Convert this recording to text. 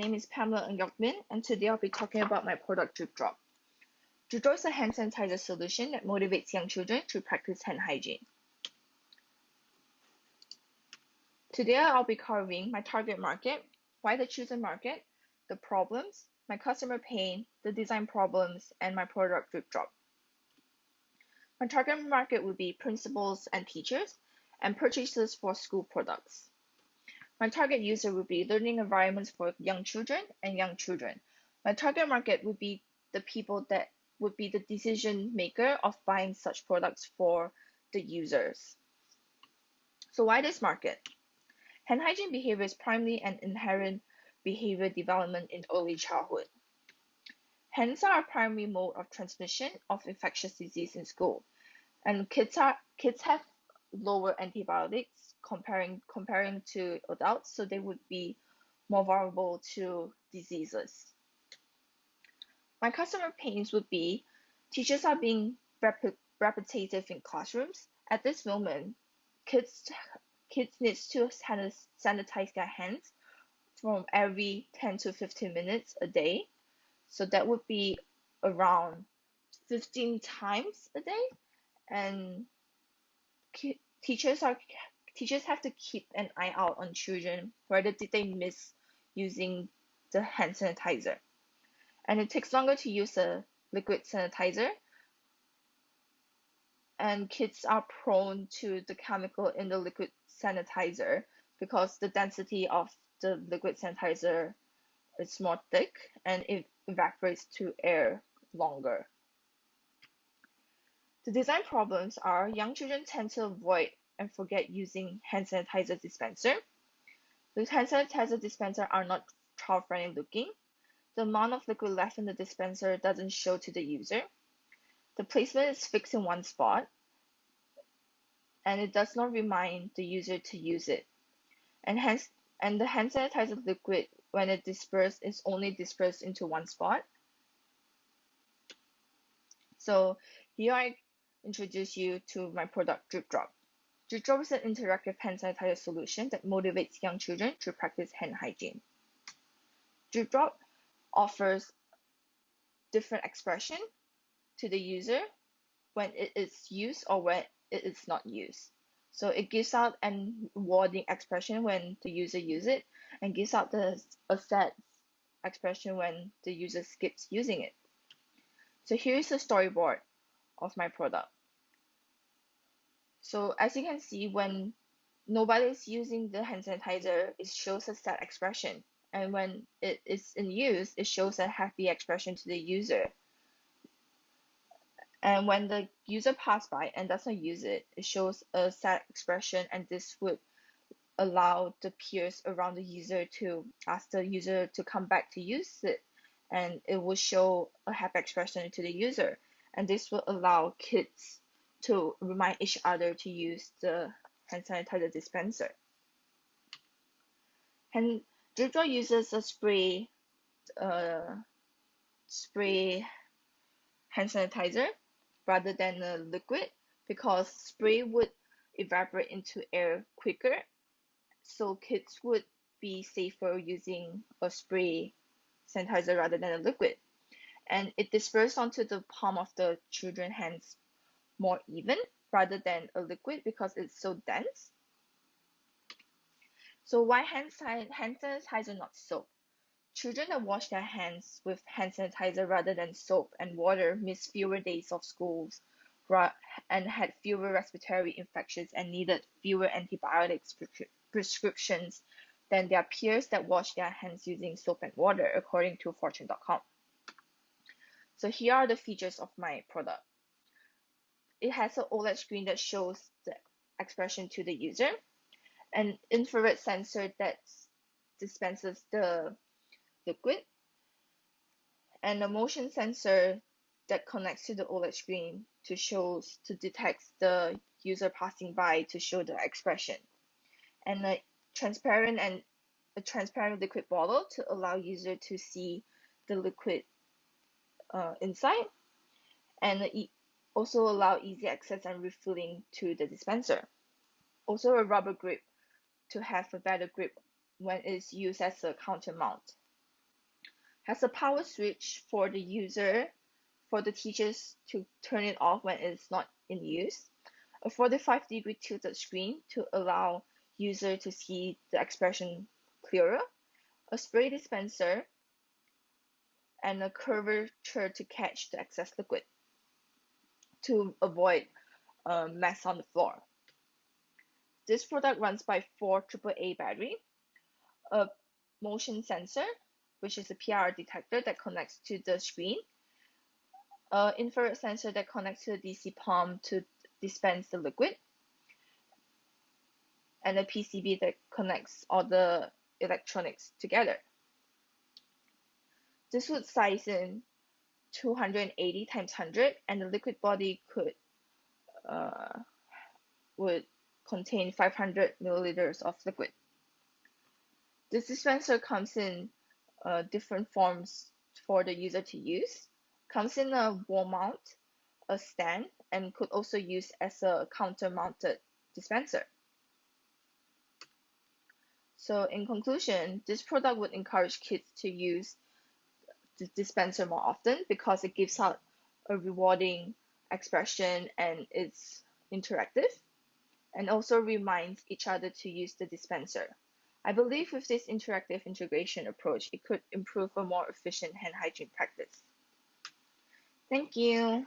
name is Pamela and today I'll be talking about my product Drip Drop. Drip Drop is a hand sanitizer solution that motivates young children to practice hand hygiene. Today I'll be covering my target market, why the chosen market, the problems, my customer pain, the design problems, and my product Drip Drop. My target market would be principals and teachers, and purchasers for school products. My target user would be learning environments for young children and young children. My target market would be the people that would be the decision maker of buying such products for the users. So why this market? Hand hygiene behavior is primarily an inherent behavior development in early childhood. Hands are a primary mode of transmission of infectious disease in school, and kids have lower antibiotics comparing to adults, so they would be more vulnerable to diseases. My customer pains would be teachers are being repetitive in classrooms. At this moment, kids need to sanitize their hands from every 10 to 15 minutes a day. So that would be around 15 times a day, and teachers have to keep an eye out on children whether did they miss using the hand sanitizer. And it takes longer to use a liquid sanitizer, and kids are prone to the chemical in the liquid sanitizer because the density of the liquid sanitizer is more thick and it evaporates to air longer. The design problems are young children tend to avoid and forget using hand sanitizer dispenser. The hand sanitizer dispenser are not child-friendly looking. The amount of liquid left in the dispenser doesn't show to the user. The placement is fixed in one spot, and it does not remind the user to use it. And the hand sanitizer liquid, when it disperses, is only dispersed into one spot. So here I introduce you to my product Drip Drop. Drip Drop is an interactive hand sanitizer solution that motivates young children to practice hand hygiene. Drip Drop offers different expression to the user when it is used or when it is not used. So it gives out an rewarding expression when the user uses it, and gives out a sad expression when the user skips using it. So here is a storyboard of my product. So as you can see, when nobody is using the hand sanitizer, it shows a sad expression. And when it is in use, it shows a happy expression to the user. And when the user passes by and does not use it, it shows a sad expression, and this would allow the peers around the user to ask the user to come back to use it, and it will show a happy expression to the user. And this will allow kids to remind each other to use the hand sanitizer dispenser. And Drip Drop uses a spray hand sanitizer rather than a liquid, because spray would evaporate into air quicker, so kids would be safer using a spray sanitizer rather than a liquid. And it disperses onto the palm of the children's hands more even rather than a liquid because it's so dense. So why hand sanitizer, not soap? Children that wash their hands with hand sanitizer rather than soap and water miss fewer days of schools and had fewer respiratory infections and needed fewer antibiotics prescriptions than their peers that wash their hands using soap and water, according to Fortune.com. So here are the features of my product. It has an OLED screen that shows the expression to the user, an infrared sensor that dispenses the liquid, and a motion sensor that connects to the OLED screen to detect the user passing by to show the expression, and a transparent liquid bottle to allow user to see the liquid inside, and also allow easy access and refilling to the dispenser. Also a rubber grip to have a better grip when it's used as a counter mount. Has a power switch for the user, for the teachers to turn it off when it's not in use, a 45-degree tilted screen to allow user to see the expression clearer, a spray dispenser, and a curvature to catch the excess liquid to avoid a mess on the floor. This product runs by 4 AAA battery, a motion sensor, which is a PR detector that connects to the screen, an infrared sensor that connects to the DC pump to dispense the liquid, and a PCB that connects all the electronics together. This would size in 280 times 100, and the liquid body would contain 500 milliliters of liquid. This dispenser comes in different forms for the user to use. Comes in a wall mount, a stand, and could also use as a counter-mounted dispenser. So in conclusion, this product would encourage kids to use the dispenser more often because it gives out a rewarding expression and it's interactive, and also reminds each other to use the dispenser. I believe with this interactive integration approach, it could improve a more efficient hand hygiene practice. Thank you.